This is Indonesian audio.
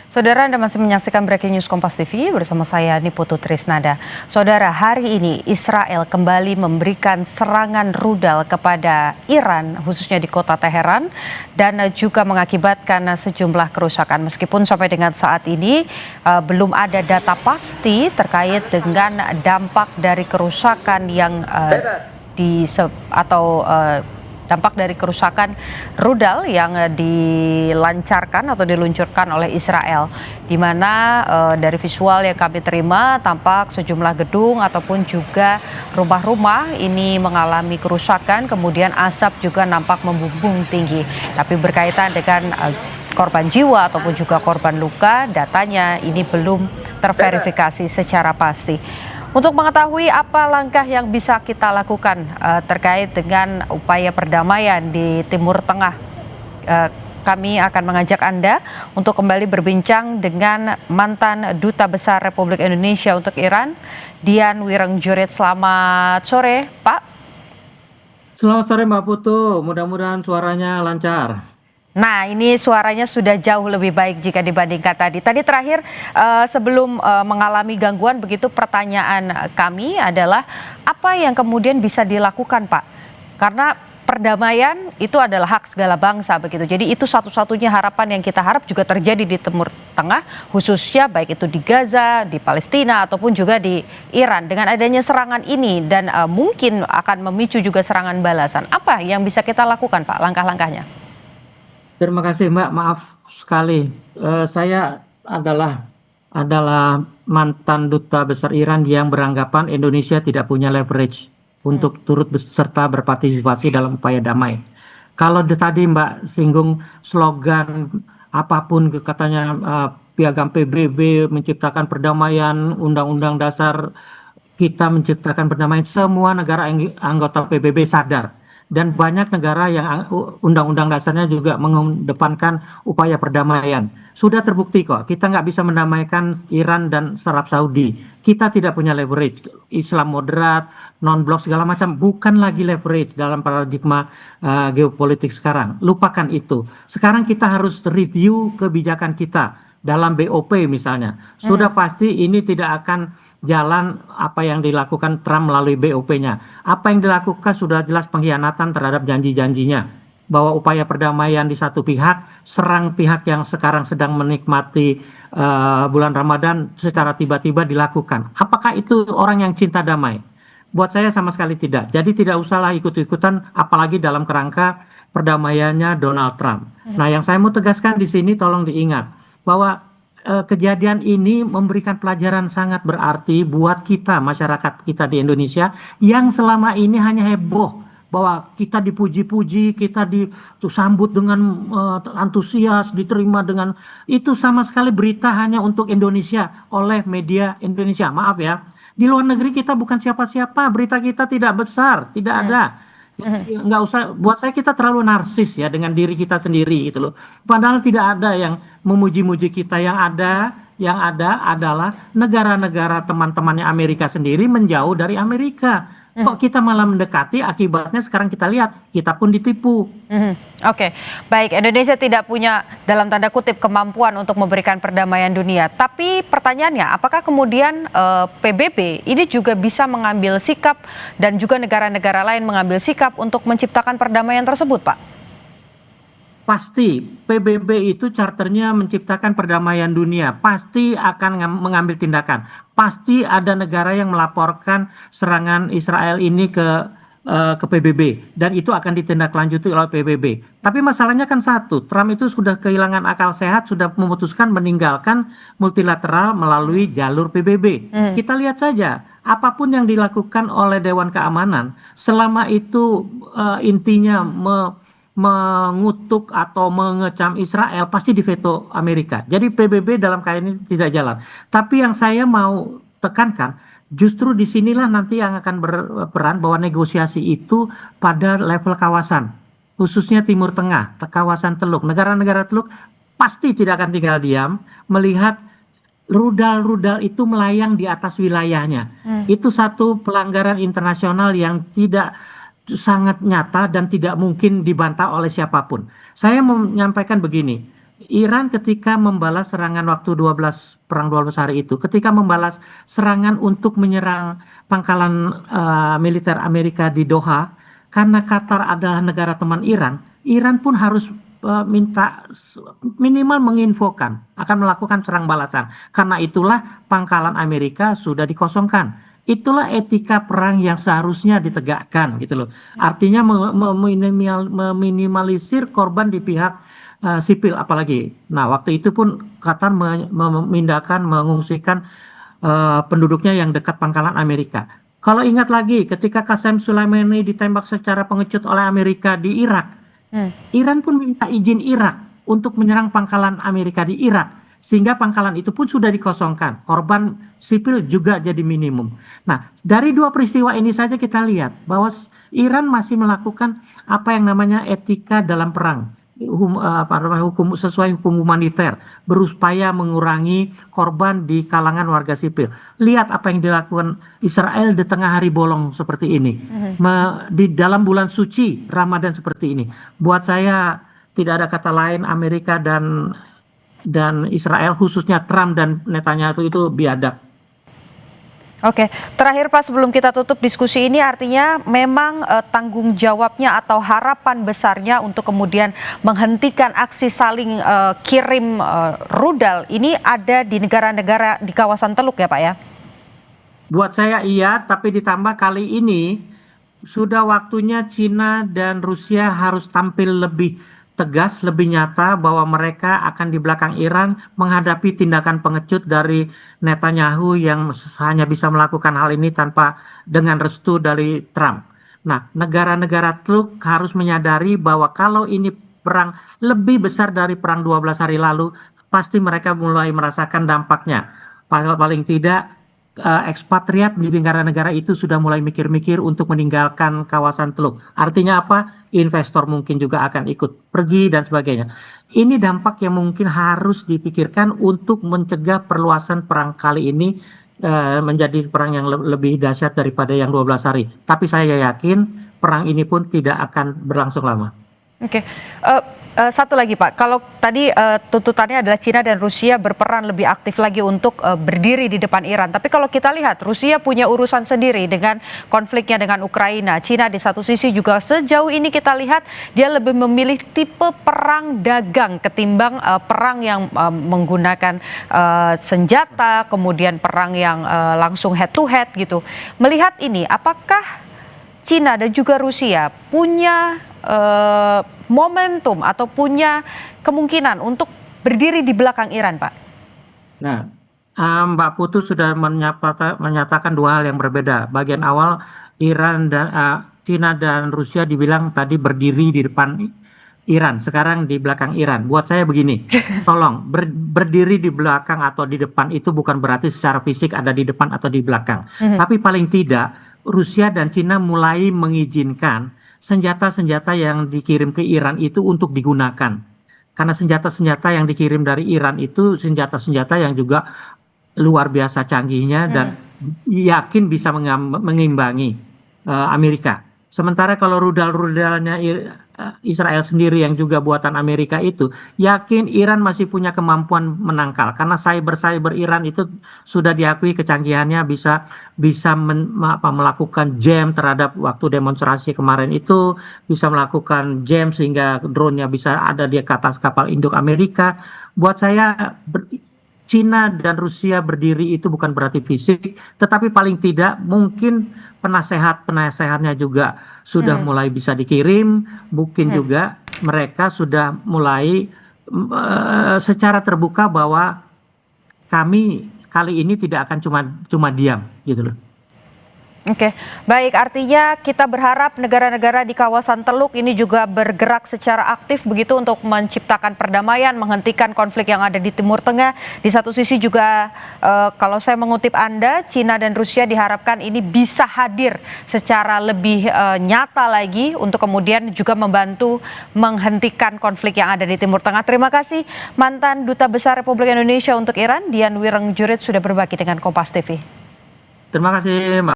Saudara, Anda masih menyaksikan Breaking News Kompas TV bersama saya Niputu Trisnada. Saudara, hari ini Israel kembali memberikan serangan rudal kepada Iran, khususnya di kota Teheran, dan juga mengakibatkan sejumlah kerusakan. Meskipun sampai dengan saat ini belum ada data pasti terkait dengan dampak dari kerusakan yang dampak dari kerusakan rudal yang dilancarkan atau diluncurkan oleh Israel, di mana dari visual yang kami terima tampak sejumlah gedung ataupun juga rumah-rumah ini mengalami kerusakan, kemudian asap juga nampak membumbung tinggi. Tapi berkaitan dengan korban jiwa ataupun juga korban luka, datanya ini belum terverifikasi secara pasti. Untuk mengetahui apa langkah yang bisa kita lakukan terkait dengan upaya perdamaian di Timur Tengah, kami akan mengajak Anda untuk kembali berbincang dengan mantan Duta Besar Republik Indonesia untuk Iran, Dian Wirengjurit. Selamat sore, Pak. Selamat sore Mbak Putu, mudah-mudahan suaranya lancar. Nah, ini suaranya sudah jauh lebih baik jika dibandingkan tadi. Tadi terakhir sebelum mengalami gangguan begitu, pertanyaan kami adalah apa yang kemudian bisa dilakukan, Pak? Karena perdamaian itu adalah hak segala bangsa begitu. Jadi itu satu-satunya harapan yang kita harap juga terjadi di Timur Tengah, khususnya baik itu di Gaza, di Palestina ataupun juga di Iran. Dengan adanya serangan ini dan mungkin akan memicu juga serangan balasan. Apa yang bisa kita lakukan, Pak? Langkah-langkahnya? Terima kasih Mbak, maaf sekali. Saya adalah mantan Duta Besar Iran yang beranggapan Indonesia tidak punya leverage untuk turut serta berpartisipasi dalam upaya damai. Kalau tadi Mbak singgung slogan apapun katanya piagam PBB menciptakan perdamaian, Undang-Undang Dasar kita menciptakan perdamaian, semua negara anggota PBB sadar. Dan banyak negara yang undang-undang dasarnya juga mengedepankan upaya perdamaian. Sudah terbukti kok, kita nggak bisa mendamaikan Iran dan Arab Saudi. Kita tidak punya leverage. Islam moderat, non-blok segala macam, bukan lagi leverage dalam paradigma geopolitik sekarang. Lupakan itu. Sekarang kita harus review kebijakan kita. Dalam BOP misalnya, sudah pasti ini tidak akan jalan apa yang dilakukan Trump melalui BOP-nya. Apa yang dilakukan sudah jelas pengkhianatan terhadap janji-janjinya. Bahwa upaya perdamaian di satu pihak, serang pihak yang sekarang sedang menikmati bulan Ramadan secara tiba-tiba dilakukan. Apakah itu orang yang cinta damai? Buat saya sama sekali tidak. Jadi tidak usahlah ikut-ikutan, apalagi dalam kerangka perdamaiannya Donald Trump. Nah, yang saya mau tegaskan di sini tolong diingat bahwa kejadian ini memberikan pelajaran sangat berarti buat kita, masyarakat kita di Indonesia yang selama ini hanya heboh bahwa kita dipuji-puji, kita disambut dengan antusias, diterima dengan itu, sama sekali berita hanya untuk Indonesia oleh media Indonesia. Maaf ya, di luar negeri kita bukan siapa-siapa, berita kita tidak besar, tidak ada. Nggak usah, buat saya kita terlalu narsis ya dengan diri kita sendiri gitu loh. Padahal tidak ada yang memuji-muji kita. Yang ada adalah negara-negara teman-temannya Amerika sendiri menjauh dari Amerika. Kok kita malah mendekati, akibatnya sekarang kita lihat, kita pun ditipu. Oke, baik. Indonesia tidak punya dalam tanda kutip kemampuan untuk memberikan perdamaian dunia. Tapi pertanyaannya, apakah kemudian PBB ini juga bisa mengambil sikap dan juga negara-negara lain mengambil sikap untuk menciptakan perdamaian tersebut, Pak? Pasti PBB itu charternya menciptakan perdamaian dunia, pasti akan mengambil tindakan. Pasti ada negara yang melaporkan serangan Israel ini ke PBB dan itu akan ditindaklanjuti oleh PBB. Tapi masalahnya kan satu, Trump itu sudah kehilangan akal sehat, sudah memutuskan meninggalkan multilateral melalui jalur PBB. Kita lihat saja apapun yang dilakukan oleh Dewan Keamanan selama itu intinya mengutuk atau mengecam Israel, pasti diveto Amerika. Jadi PBB dalam kali ini tidak jalan. Tapi yang saya mau tekankan, justru disinilah nanti yang akan berperan bahwa negosiasi itu pada level kawasan, khususnya Timur Tengah, kawasan Teluk. Negara-negara Teluk pasti tidak akan tinggal diam melihat rudal-rudal itu melayang di atas wilayahnya. Itu satu pelanggaran internasional yang tidak sangat nyata dan tidak mungkin dibantah oleh siapapun. Saya mau menyampaikan begini, Iran ketika membalas serangan waktu perang 12 hari itu, ketika membalas serangan untuk menyerang pangkalan militer Amerika di Doha, karena Qatar adalah negara teman Iran, Iran pun harus minta minimal menginfokan akan melakukan serang balasan. Karena itulah pangkalan Amerika sudah dikosongkan. Itulah etika perang yang seharusnya ditegakkan gitu loh. Artinya meminimalisir korban di pihak sipil apalagi. Nah, waktu itu pun Qatar memindahkan, mengungsikan penduduknya yang dekat pangkalan Amerika. Kalau ingat lagi, ketika Qasem Soleimani ditembak secara pengecut oleh Amerika di Irak, Iran pun minta izin Irak untuk menyerang pangkalan Amerika di Irak. Sehingga pangkalan itu pun sudah dikosongkan. Korban sipil juga jadi minimum. Nah, dari dua peristiwa ini saja kita lihat bahwa Iran masih melakukan apa yang namanya etika dalam perang. Hukum sesuai hukum humaniter, berupaya mengurangi korban di kalangan warga sipil. Lihat apa yang dilakukan Israel di tengah hari bolong seperti ini, di dalam bulan suci Ramadan seperti ini. Buat saya tidak ada kata lain, Amerika dan Israel, khususnya Trump dan Netanyahu itu biadab. Oke, terakhir Pak, sebelum kita tutup diskusi ini, artinya memang tanggung jawabnya atau harapan besarnya untuk kemudian menghentikan aksi saling kirim rudal ini ada di negara-negara di kawasan Teluk ya Pak ya? Buat saya iya, tapi ditambah kali ini sudah waktunya Cina dan Rusia harus tampil lebih tegas, lebih nyata bahwa mereka akan di belakang Iran menghadapi tindakan pengecut dari Netanyahu yang hanya bisa melakukan hal ini tanpa dengan restu dari Trump. Nah, negara-negara Teluk harus menyadari bahwa kalau ini perang lebih besar dari perang 12 hari lalu, pasti mereka mulai merasakan dampaknya. Paling tidak ekspatriat di negara-negara itu sudah mulai mikir-mikir untuk meninggalkan kawasan Teluk. Artinya apa? Investor mungkin juga akan ikut pergi dan sebagainya. Ini dampak yang mungkin harus dipikirkan untuk mencegah perluasan perang kali ini menjadi perang yang lebih dahsyat daripada yang 12 hari. Tapi saya yakin perang ini pun tidak akan berlangsung lama. Oke. Satu lagi Pak, kalau tadi tuntutannya adalah Cina dan Rusia berperan lebih aktif lagi untuk berdiri di depan Iran. Tapi kalau kita lihat Rusia punya urusan sendiri dengan konfliknya dengan Ukraina. Cina di satu sisi juga sejauh ini kita lihat dia lebih memilih tipe perang dagang ketimbang perang yang menggunakan senjata, kemudian perang yang langsung head to head gitu. Melihat ini, apakah Cina dan juga Rusia punya momentum atau punya kemungkinan untuk berdiri di belakang Iran, Pak? Nah, Mbak Putu sudah menyatakan dua hal yang berbeda. Bagian awal Iran dan Cina dan Rusia dibilang tadi berdiri di depan Iran, sekarang di belakang Iran. Buat saya begini, tolong berdiri di belakang atau di depan itu bukan berarti secara fisik ada di depan atau di belakang. Tapi paling tidak Rusia dan Cina mulai mengizinkan senjata-senjata yang dikirim ke Iran itu untuk digunakan. Karena senjata-senjata yang dikirim dari Iran itu senjata-senjata yang juga luar biasa canggihnya dan yakin bisa mengimbangi Amerika. Sementara kalau rudal-rudalnya Israel sendiri yang juga buatan Amerika itu, yakin Iran masih punya kemampuan menangkal. Karena cyber Iran itu sudah diakui kecanggihannya bisa melakukan jam terhadap waktu demonstrasi kemarin itu, bisa melakukan jam sehingga drone-nya bisa ada di atas kapal induk Amerika. Buat saya Cina dan Rusia berdiri itu bukan berarti fisik, tetapi paling tidak mungkin penasehatnya juga sudah mulai bisa dikirim, mungkin juga mereka sudah mulai secara terbuka bahwa kami kali ini tidak akan cuma diam gitu loh. Oke, baik, artinya kita berharap negara-negara di kawasan Teluk ini juga bergerak secara aktif begitu untuk menciptakan perdamaian, menghentikan konflik yang ada di Timur Tengah. Di satu sisi juga kalau saya mengutip Anda, Cina dan Rusia diharapkan ini bisa hadir secara lebih nyata lagi untuk kemudian juga membantu menghentikan konflik yang ada di Timur Tengah. Terima kasih mantan Duta Besar Republik Indonesia untuk Iran, Dian Wirengjurit, sudah berbagi dengan Kompas TV. Terima kasih, Mbak.